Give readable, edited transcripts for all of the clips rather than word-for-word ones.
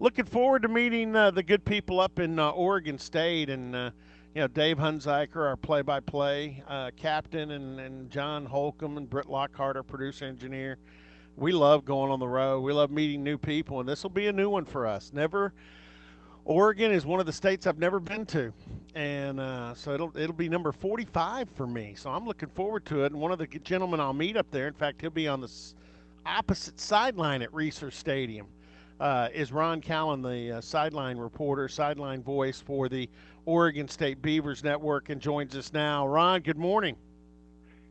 Looking forward to meeting the good people up in Oregon State, and Dave Hunziker, our play-by-play captain, and John Holcomb and Britt Lockhart, our producer engineer. We love going on the road. We love meeting new people, and this will be a new one for us. Never Oregon is one of the states I've never been to, and so it'll be number 45 for me. So I'm looking forward to it. And one of the gentlemen I'll meet up there, in fact, he'll be on the opposite sideline at Reser Stadium, is Ron Callan, the sideline reporter, sideline voice for the Oregon State Beavers Network, and joins us now. Ron, good morning.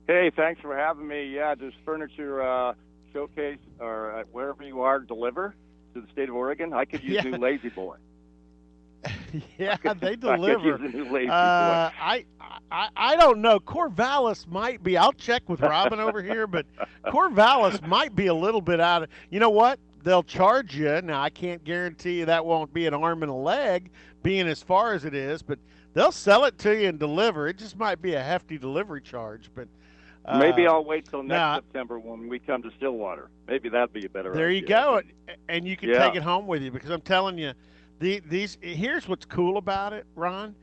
Hey, thanks for having me. Yeah, does furniture showcase or wherever you are deliver to the state of Oregon? I could use Yeah. new Lazy Boy. Yeah, they I could deliver. use a new Lazy Boy. I don't know. Corvallis might be. I'll check with Robin over here, but Corvallis might be a little bit out of. You know what? They'll charge you. Now I can't guarantee you that won't be an arm and a leg, being as far as it is, but they'll sell it to you and deliver. It just might be a hefty delivery charge, but. Maybe I'll wait till next Now, September when we come to Stillwater. Maybe that'd be a better there idea. you go, and you can Yeah. take it home with you, because I'm telling you, these here's what's cool about it, Ron.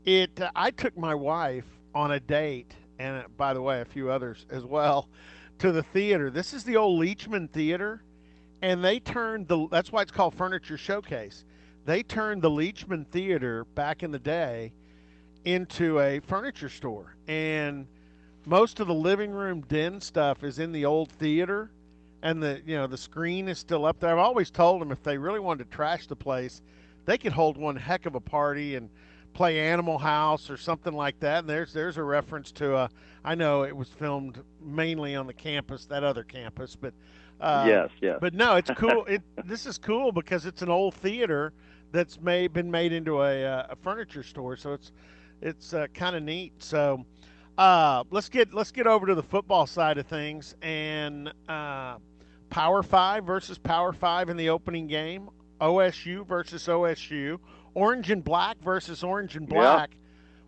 I took my wife on a date, and by the way, a few others as well, to the theater. This is the Old Leachman Theater, and they turned that's why it's called Furniture Showcase. They turned the Leachman Theater back in the day into a furniture store, and most of the living room den stuff is in the old theater, and the screen is still up there. I've always told them if they really wanted to trash the place, they could hold one heck of a party and play Animal House or something like that. And there's a reference to I know it was filmed mainly on the campus, that other campus, but Yes. but no, it's cool. This is cool because it's an old theater that's been made into a furniture store, so it's kind of neat. So let's get over to the football side of things, and Power Five versus Power Five in the opening game. OSU versus OSU. Orange and black versus orange and black. Yeah.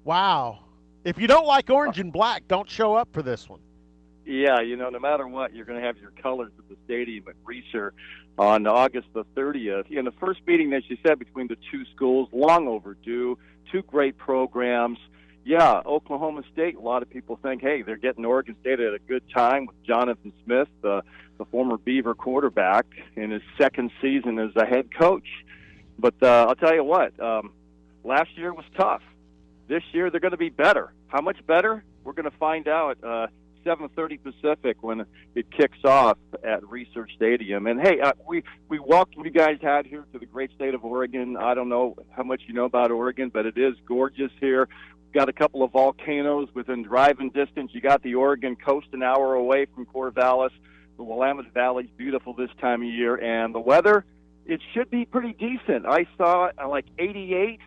Wow. If you don't like orange and black, don't show up for this one. Yeah, no matter what, you're going to have your colors at the stadium at Reser on August the 30th. The first meeting, as you said, between the two schools, long overdue, two great programs. Yeah, Oklahoma State, a lot of people think, hey, they're getting Oregon State at a good time with Jonathan Smith, the former Beaver quarterback, in his second season as a head coach. But I'll tell you what, last year was tough. This year they're going to be better. How much better? We're going to find out 7:30 Pacific when it kicks off at Research Stadium. And, hey, we welcome you guys out here to the great state of Oregon. I don't know how much you know about Oregon, but it is gorgeous here. Got a couple of volcanoes within driving distance. You got the Oregon coast an hour away from Corvallis. The Willamette Valley's beautiful this time of year. And the weather, it should be pretty decent. I saw like 88,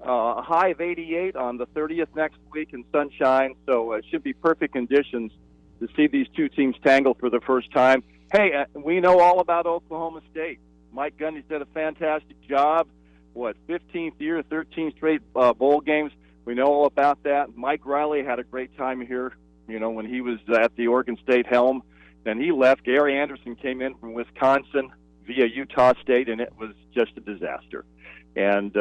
a high of 88 on the 30th next week in sunshine. So it should be perfect conditions to see these two teams tangle for the first time. Hey, we know all about Oklahoma State. Mike Gundy's did a fantastic job. 15th year, 13 straight bowl games. We know all about that. Mike Riley had a great time here, when he was at the Oregon State helm. Then he left. Gary Anderson came in from Wisconsin via Utah State, and it was just a disaster. And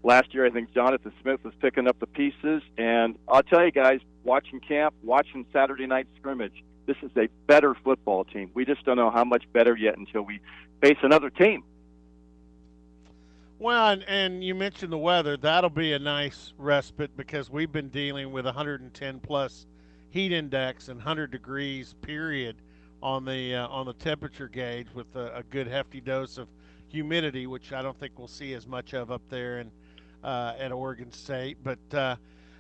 last year, I think Jonathan Smith was picking up the pieces. And I'll tell you guys, watching camp, watching Saturday night scrimmage, this is a better football team. We just don't know how much better yet until we face another team. Well, and you mentioned the weather. That'll be a nice respite because we've been dealing with 110-plus heat index and 100 degrees period on the temperature gauge, with a good hefty dose of humidity, which I don't think we'll see as much of up there at Oregon State. But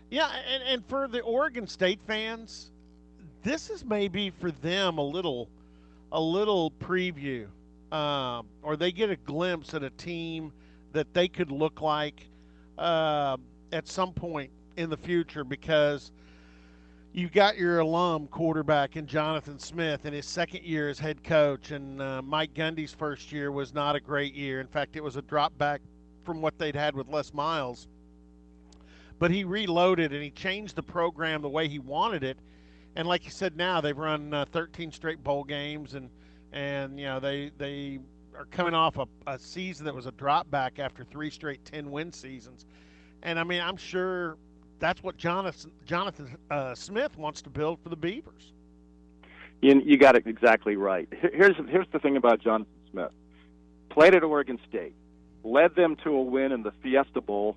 yeah, and for the Oregon State fans, this is maybe for them a little preview, or they get a glimpse at a team that they could look like at some point in the future, because you've got your alum quarterback in Jonathan Smith in his second year as head coach, and Mike Gundy's first year was not a great year. In fact, it was a drop back from what they'd had with Les Miles. But he reloaded and he changed the program the way he wanted it. And like you said, now they've run 13 straight bowl games, and they are coming off a season that was a drop back after three straight 10-win seasons. And I mean, I'm sure that's what Jonathan Smith wants to build for the Beavers. You got it exactly right. Here's the thing about Jonathan Smith. Played at Oregon State, led them to a win in the Fiesta Bowl,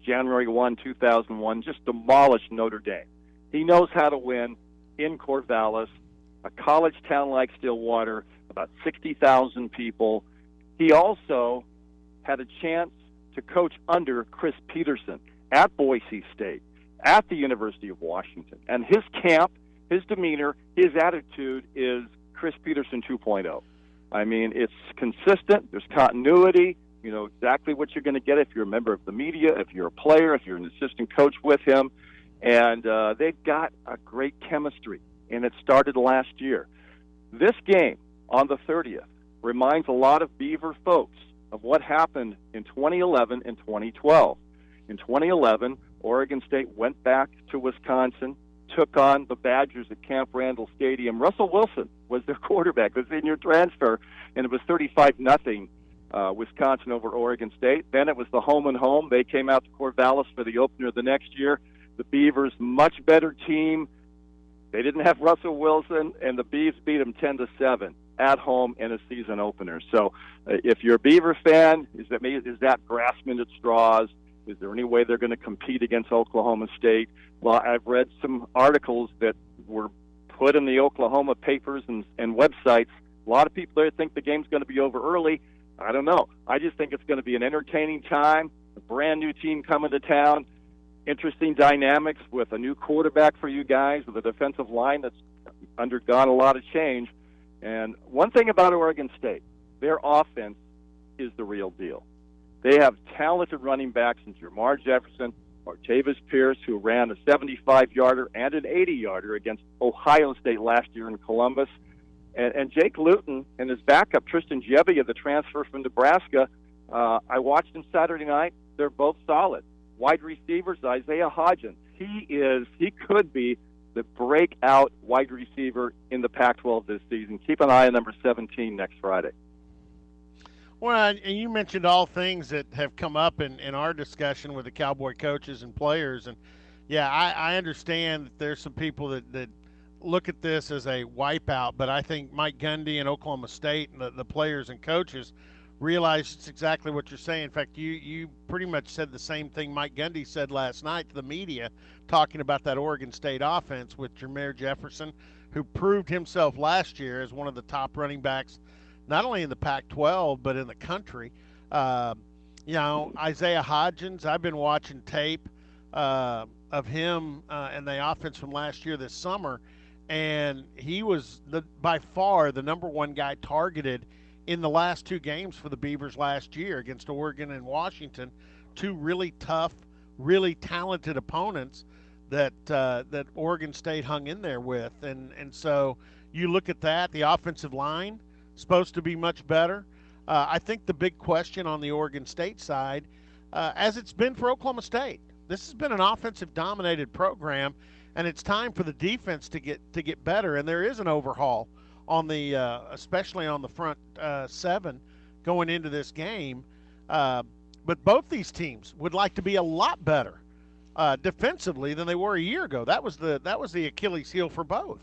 January 1, 2001, just demolished Notre Dame. He knows how to win in Corvallis, a college town like Stillwater, about 60,000 people. He also had a chance to coach under Chris Peterson at Boise State, at the University of Washington. And his camp, his demeanor, his attitude is Chris Peterson 2.0. I mean, it's consistent. There's continuity. You know exactly what you're going to get if you're a member of the media, if you're a player, if you're an assistant coach with him. And they've got a great chemistry, and it started last year. This game on the 30th reminds a lot of Beaver folks of what happened in 2011 and 2012. In 2011, Oregon State went back to Wisconsin, took on the Badgers at Camp Randall Stadium. Russell Wilson was their quarterback, the senior transfer, and it was 35-0 Wisconsin over Oregon State. Then it was the home and home. They came out to Corvallis for the opener the next year. The Beavers, much better team. They didn't have Russell Wilson, and the Beavs beat them 10-7 at home in a season opener. So if you're a Beaver fan, is that grasping at straws? Is there any way they're going to compete against Oklahoma State? Well, I've read some articles that were put in the Oklahoma papers and websites. A lot of people there think the game's going to be over early. I don't know. I just think it's going to be an entertaining time, a brand-new team coming to town, interesting dynamics with a new quarterback for you guys, with a defensive line that's undergone a lot of change. And one thing about Oregon State, their offense is the real deal. They have talented running backs in Jamar Jefferson, Martavis Pierce, who ran a 75-yarder and an 80-yarder against Ohio State last year in Columbus. And Jake Luton and his backup, Tristan Gebbia, the transfer from Nebraska, I watched him Saturday night. They're both solid. Wide receivers, Isaiah Hodgins. He could be the breakout wide receiver in the Pac-12 this season. Keep an eye on number 17 next Friday. Well, and you mentioned all things that have come up in our discussion with the Cowboy coaches and players. And, yeah, I understand that there's some people that look at this as a wipeout, but I think Mike Gundy and Oklahoma State and the players and coaches realize it's exactly what you're saying. In fact, you pretty much said the same thing Mike Gundy said last night to the media, talking about that Oregon State offense with Jamar Jefferson, who proved himself last year as one of the top running backs, not only in the Pac-12 but in the country. Isaiah Hodgins, I've been watching tape of him and the offense from last year this summer, and he was by far the number one guy targeted in the last two games for the Beavers last year against Oregon and Washington, two really tough, really talented opponents that Oregon State hung in there with. And so you look at that, the offensive line supposed to be much better. I think the big question on the Oregon State side, as it's been for Oklahoma State, this has been an offensive-dominated program, and it's time for the defense to get better. And there is an overhaul on the especially on the front seven going into this game. But both these teams would like to be a lot better defensively than they were a year ago. That was the Achilles heel for both.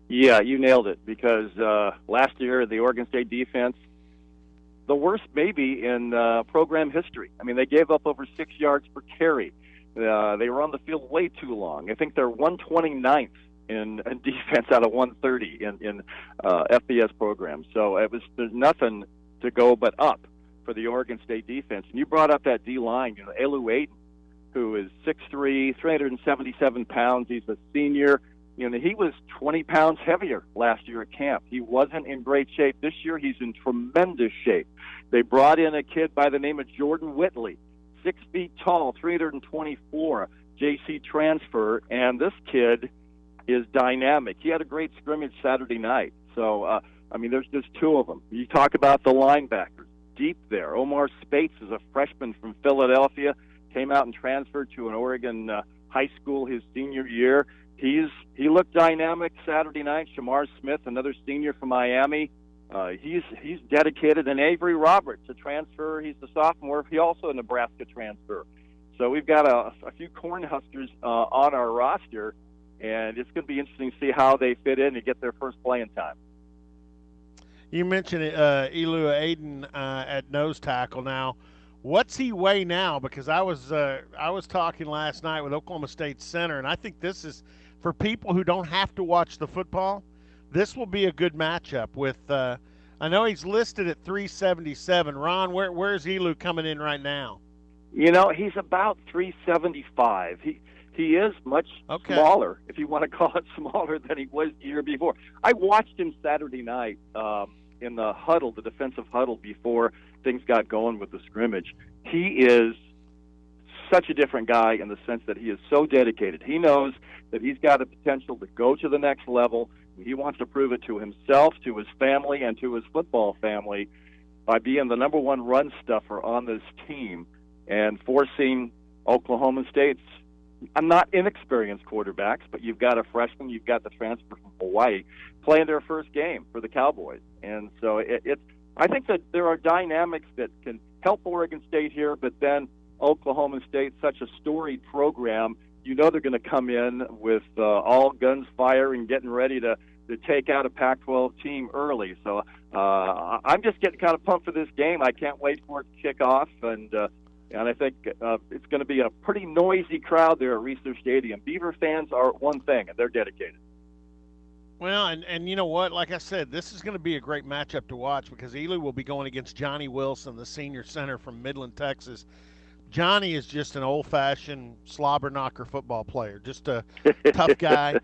Yeah, you nailed it, because last year the Oregon State defense, the worst maybe in program history. I mean, they gave up over 6 yards per carry. They were on the field way too long. I think they're 129th in defense out of 130 in FBS programs. So there's nothing to go but up for the Oregon State defense. And you brought up that D-line, Elu Aiden, who is 6'3", 377 pounds. He's a senior. He was 20 pounds heavier last year at camp. He wasn't in great shape. This year he's in tremendous shape. They brought in a kid by the name of Jordan Whitley, 6 feet tall, 324, JC transfer, and this kid is dynamic. He had a great scrimmage Saturday night. So, there's just two of them. You talk about the linebackers, deep there. Omar Spates is a freshman from Philadelphia, came out and transferred to an Oregon high school his senior year. He looked dynamic Saturday night. Shamar Smith, another senior from Miami, He's dedicated. And Avery Roberts, a transfer, he's a sophomore. He also a Nebraska transfer. So we've got a few Cornhuskers on our roster, and it's going to be interesting to see how they fit in and get their first playing time. You mentioned Elu Aiden at nose tackle. Now, what's he weigh now? Because I was talking last night with Oklahoma State center, and I think this is for people who don't have to watch the football. This will be a good matchup with. I know he's listed at 377. Ron, where's Elu coming in right now? You know, he's about 375. He is much smaller, if you want to call it smaller, than he was the year before. I watched him Saturday night in the huddle, the defensive huddle, before things got going with the scrimmage. He is such a different guy in the sense that he is so dedicated. He knows that he's got the potential to go to the next level. He wants to prove it to himself, to his family, and to his football family by being the number one run stuffer on this team and forcing Oklahoma State's not inexperienced quarterbacks, but you've got a freshman, you've got the transfer from Hawaii playing their first game for the Cowboys. And so I think that there are dynamics that can help Oregon State here, but then Oklahoma State, such a storied program, you know they're going to come in with all guns firing, getting ready to take out a Pac-12 team early. So I'm just getting kind of pumped for this game. I can't wait for it to kick off, and I think it's going to be a pretty noisy crowd there at Research Stadium. Beaver fans are one thing, and they're dedicated. Well, and you know what? Like I said, this is going to be a great matchup to watch because Elu will be going against Johnny Wilson, the senior center from Midland, Texas. Johnny is just an old-fashioned slobber knocker football player, just a tough guy.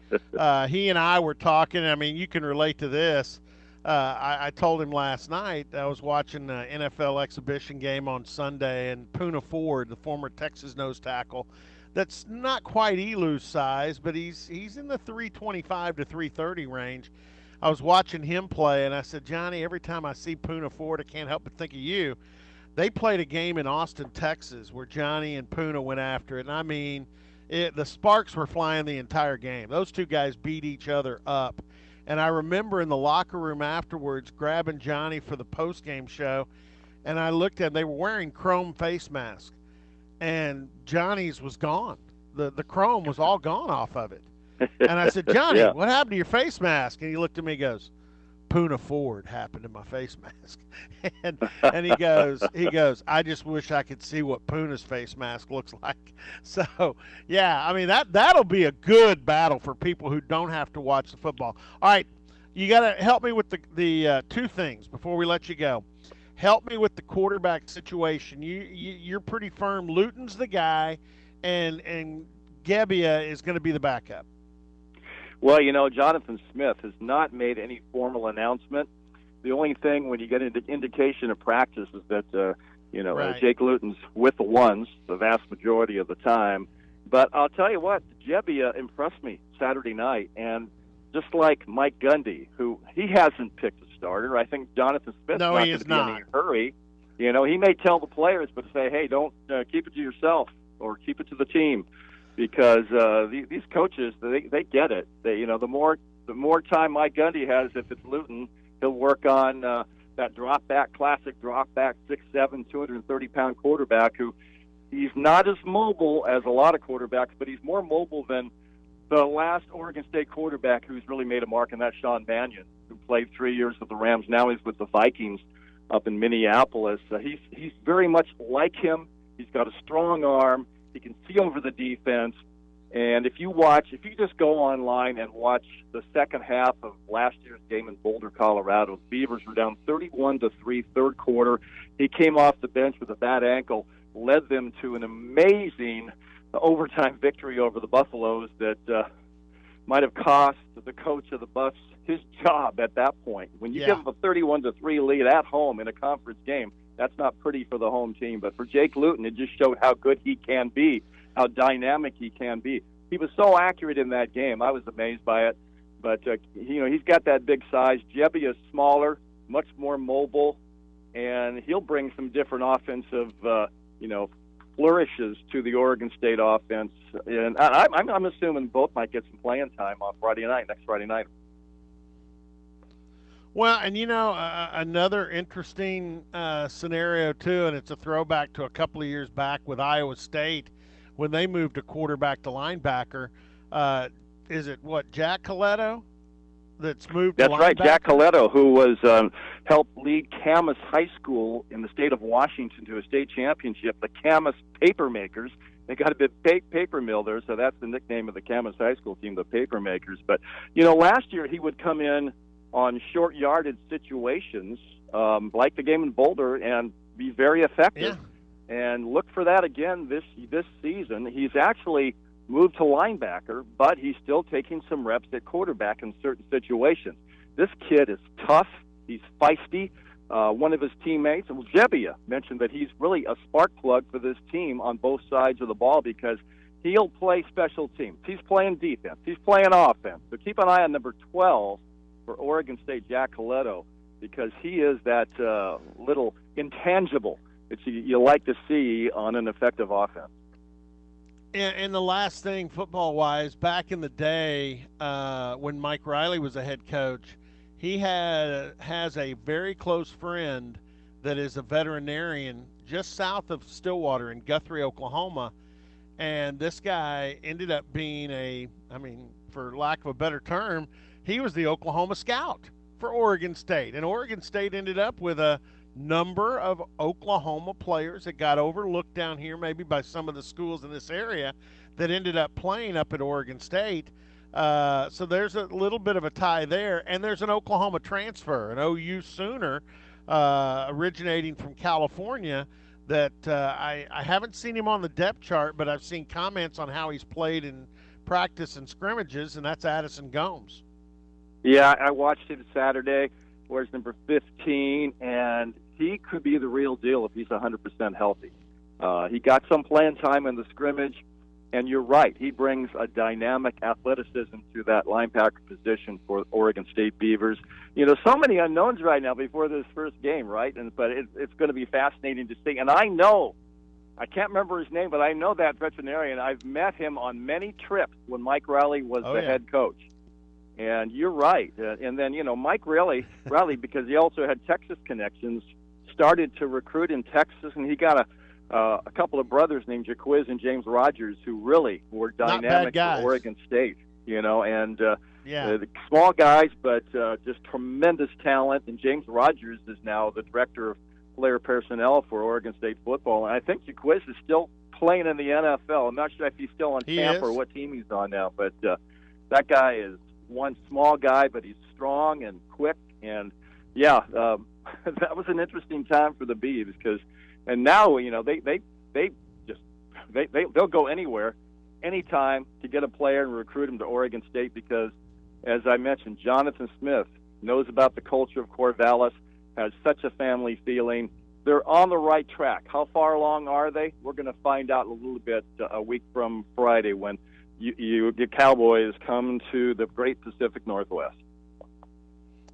He and I were talking. I mean, you can relate to this. I told him last night I was watching an NFL exhibition game on Sunday, and Poona Ford, the former Texas nose tackle, that's not quite Elu's size, but he's in the 325 to 330 range. I was watching him play, and I said, Johnny, every time I see Poona Ford, I can't help but think of you. They played a game in Austin, Texas, where Johnny and Poona went after it. And, I mean, the sparks were flying the entire game. Those two guys beat each other up. And I remember in the locker room afterwards grabbing Johnny for the post-game show, and I looked at them. They were wearing chrome face masks, and Johnny's was gone. The chrome was all gone off of it. And I said, Johnny, what happened to your face mask? And he looked at me and goes, Poona Ford happened to my face mask. and he goes, I just wish I could see what Poona's face mask looks like. So, yeah, I mean, that'll be a good battle for people who don't have to watch the football. All right, you got to help me with the two things before we let you go. Help me with the quarterback situation. You're pretty firm. Luton's the guy, and Gebbia is going to be the backup. Well, you know, Jonathan Smith has not made any formal announcement. The only thing when you get into indication of practice is that, Jake Luton's with the ones the vast majority of the time. But I'll tell you what, Gebbia impressed me Saturday night. And just like Mike Gundy, who he hasn't picked a starter, I think Jonathan Smith's not going to be in any hurry. You know, he may tell the players, but say, hey, don't keep it to yourself or keep it to the team. Because these coaches, they get it. The more time Mike Gundy has, if it's Luton, he'll work on that classic drop back, 6'7", 230-pound quarterback who he's not as mobile as a lot of quarterbacks, but he's more mobile than the last Oregon State quarterback who's really made a mark, and that's Sean Mannion, who played 3 years with the Rams. Now he's with the Vikings up in Minneapolis. He's very much like him. He's got a strong arm. He can see over the defense. And if you just go online and watch the second half of last year's game in Boulder, Colorado, the Beavers were down 31-3, third quarter. He came off the bench with a bad ankle, led them to an amazing overtime victory over the Buffaloes that might have cost the coach of the Buffs his job at that point. When you give him a 31-3 lead at home in a conference game, that's not pretty for the home team. But for Jake Luton, it just showed how good he can be, how dynamic he can be. He was so accurate in that game. I was amazed by it. But, he's got that big size. Gebbia is smaller, much more mobile, and he'll bring some different offensive, flourishes to the Oregon State offense. And I'm assuming both might get some playing time on next Friday night. Well, and another interesting scenario too, and it's a throwback to a couple of years back with Iowa State when they moved a quarterback to linebacker. Uh, is it what Jack Coletto that's moved to That's right, Jack linebacker? Coletto, who was helped lead Camas High School in the state of Washington to a state championship. The Camas Papermakers. They got a big paper mill there, so that's the nickname of the Camas High School team, the Papermakers. But last year he would come in on short yardage situations, like the game in Boulder, and be very effective. Yeah. And look for that again this season. He's actually moved to linebacker, but he's still taking some reps at quarterback in certain situations. This kid is tough. He's feisty. One of his teammates, Jebbia, mentioned that he's really a spark plug for this team on both sides of the ball because he'll play special teams. He's playing defense. He's playing offense. So keep an eye on number 12 for Oregon State, Jack Coletto, because he is that little intangible that you like to see on an effective offense. And the last thing, football-wise, back in the day when Mike Riley was a head coach, he has a very close friend that is a veterinarian just south of Stillwater in Guthrie, Oklahoma. And this guy ended up being for lack of a better term, he was the Oklahoma scout for Oregon State. And Oregon State ended up with a number of Oklahoma players that got overlooked down here maybe by some of the schools in this area that ended up playing up at Oregon State. So there's a little bit of a tie there. And there's an Oklahoma transfer, an OU Sooner, originating from California that I haven't seen him on the depth chart, but I've seen comments on how he's played in practice and scrimmages, and that's Addison Gomes. Yeah, I watched him Saturday. Wears number 15, and he could be the real deal if he's 100% healthy. He got some playing time in the scrimmage, and you're right. He brings a dynamic athleticism to that linebacker position for Oregon State Beavers. So many unknowns right now before this first game, right? But it's going to be fascinating to see. And I can't remember his name, but I know that veterinarian. I've met him on many trips when Mike Riley was the head coach. And you're right. And then, Mike Riley, because he also had Texas connections, started to recruit in Texas, and he got a couple of brothers named Jaquiz and James Rogers who really were dynamic for Oregon State, and small guys, but just tremendous talent. And James Rogers is now the director of player personnel for Oregon State football. And I think Jaquiz is still playing in the NFL. I'm not sure if he's still on Tampa or what team he's on now, but that guy is one small guy, but he's strong and quick. And that was an interesting time for the Beavs and now they'll go anywhere, anytime to get a player and recruit him to Oregon State because, as I mentioned, Jonathan Smith knows about the culture of Corvallis, has such a family feeling. They're on the right track. How far along are they? We're going to find out a little bit a week from Friday when your Cowboys come to the great Pacific Northwest.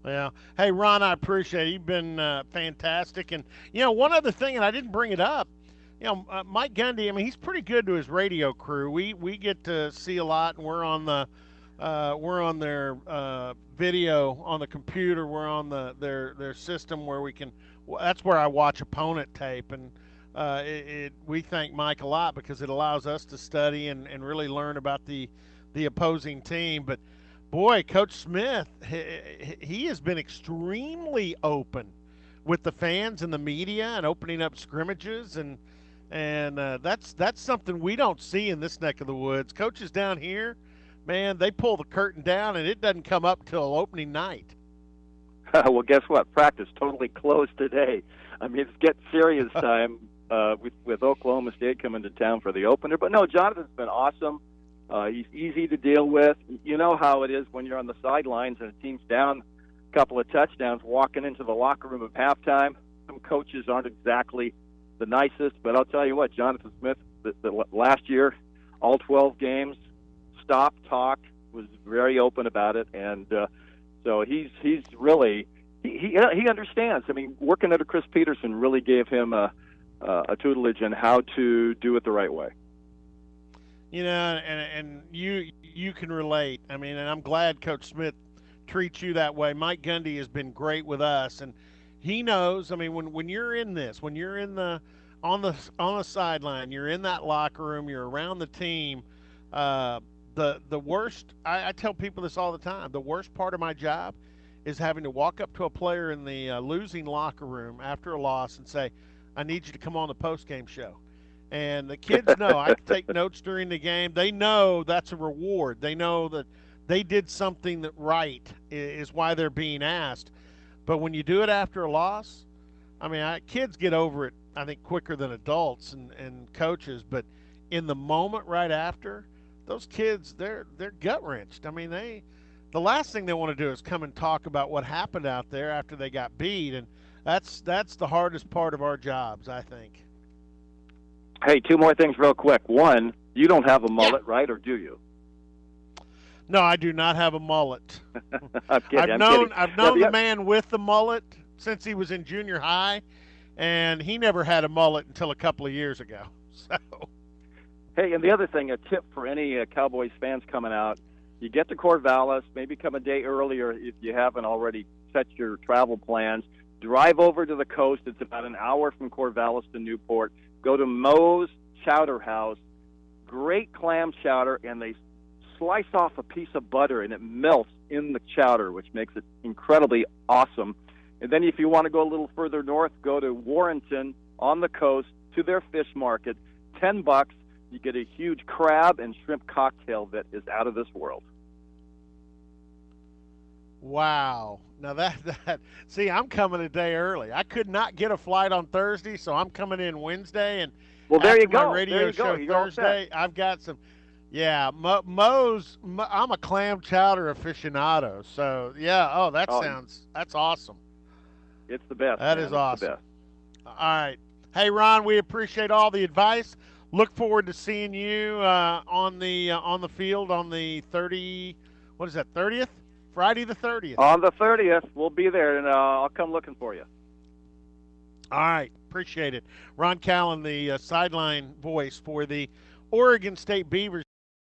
Yeah. Hey, Ron, I appreciate it. You've been fantastic. And, one other thing, and I didn't bring it up, Mike Gundy, he's pretty good to his radio crew. We get to see a lot, and we're on their video on the computer. We're on their system where we can – that's where I watch opponent tape. And we thank Mike a lot because it allows us to study and really learn about the opposing team. But boy, Coach Smith, he has been extremely open with the fans and the media and opening up scrimmages, and that's something we don't see in this neck of the woods. Coaches down here, man, they pull the curtain down and it doesn't come up till opening night. Well, guess what? Practice totally closed today. It's getting serious time. With Oklahoma State coming to town for the opener. But no, Jonathan's been awesome. He's easy to deal with. You know how it is when you're on the sidelines and a team's down a couple of touchdowns walking into the locker room at halftime. Some coaches aren't exactly the nicest, but I'll tell you what, Jonathan Smith, the last year, all 12 games, stop, talk, was very open about it. And so he's really he understands. Working under Chris Peterson really gave him a tutelage on how to do it the right way. And you can relate. And I'm glad Coach Smith treat you that way. Mike Gundy has been great with us, and he knows. I mean, when you're in this, when you're in the on the sideline, you're in that locker room, you're around the team. Uh, the worst. I tell people this all the time. The worst part of my job is having to walk up to a player in the losing locker room after a loss and say, "I need you to come on the post game show." And the kids know I can take notes during the game. They know that's a reward. They know that they did something that right is why they're being asked. But when you do it after a loss, I mean, kids get over it, I think, quicker than adults and coaches. But in the moment right after, those kids, they're gut wrenched. I mean, the last thing they want to do is come and talk about what happened out there after they got beat, and that's the hardest part of our jobs, I think. Hey, two more things real quick. One, you don't have a Yeah. mullet, right, or do you? No, I do not have a mullet. I'm kidding. I've I'm known kidding. I've Yeah, known the man with the mullet since he was in junior high, and he never had a mullet until a couple of years ago. So, hey, and the other thing, a tip for any Cowboys fans coming out, you get to Corvallis, maybe come a day earlier if you haven't already set your travel plans. Drive over to the coast. It's about an hour from Corvallis to Newport. Go to Moe's Chowder House. Great clam chowder, and they slice off a piece of butter, and it melts in the chowder, which makes it incredibly awesome. And then if you want to go a little further north, go to Warrenton on the coast to their fish market. $10. You get a huge crab and shrimp cocktail that is out of this world. wow. Now that see, I'm coming a day early. I could not get a flight on Thursday, so I'm coming in Wednesday, and Well, there after you my go. radio There you show go. You're all set. Thursday, I've got some. Yeah, I'm a clam chowder aficionado. So yeah, oh, Oh, that's awesome. it's the best. That Man. is It's the awesome. best. All right. Hey, Ron, we appreciate all the advice. Look forward to seeing you on the field on the 30. What is that? 30th? Friday the 30th. On the 30th, we'll be there, and I'll come looking for you. All right. Appreciate it. Ron Callan, the sideline voice for the Oregon State Beavers.